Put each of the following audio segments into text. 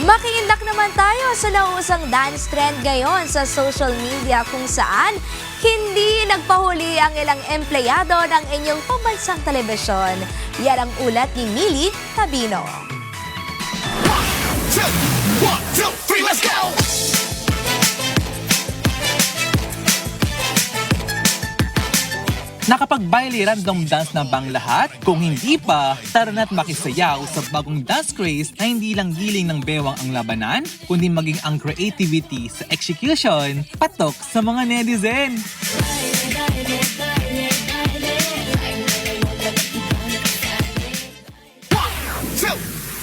Makiindak naman tayo sa nausang dance trend ngayon sa social media kung saan hindi nagpahuli ang ilang empleyado ng inyong pambansang telebisyon. Yan ang ulat ni Millie Tabino. 1, 2, 3, let's go! Nakapag-baile random dance na bang lahat? Kung hindi pa, tara na't makisayaw sa bagong dance craze na hindi lang giling ng bewang ang labanan, kundi maging ang creativity sa execution, patok sa mga netizen.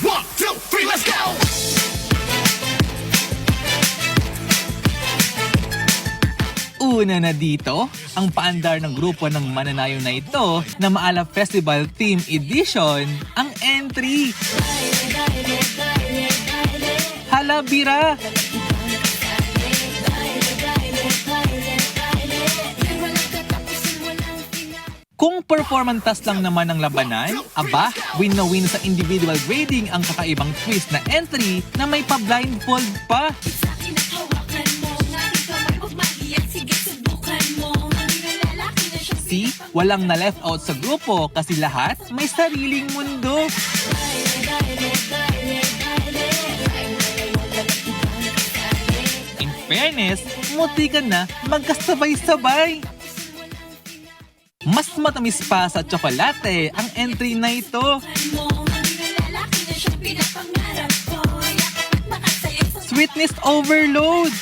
One, two, three, let's go! Una na dito, ang paandar ng grupo ng mananayo na ito na Maala Festival Team Edition, ang entry. Hala, bira! Kung performance task lang naman ang labanan, aba, win na win sa individual grading ang kakaibang twist na entry na may pa-blindfold pa. See, walang na-left out sa grupo kasi lahat may sariling mundo. In fairness, muti ka na magkasabay-sabay. Mas matamis pa sa tsokolate ang entry na ito. Sweetness overload.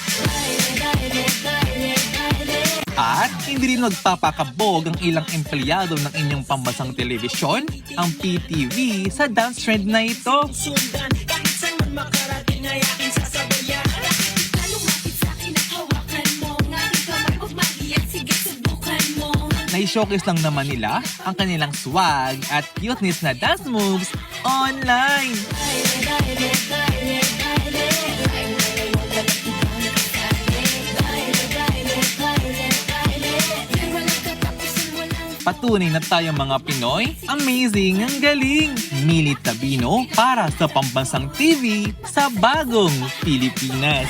At hindi rin magpapakabog ang ilang empleyado ng inyong pambansang telebisyon, ang PTV, sa dance trend na ito. Nai-showcase lang naman nila ang kanilang swag at cuteness na dance moves online. Patunay na tayo mga Pinoy, amazing ang galing! Millie Tabino para sa Pambansang TV sa Bagong Pilipinas.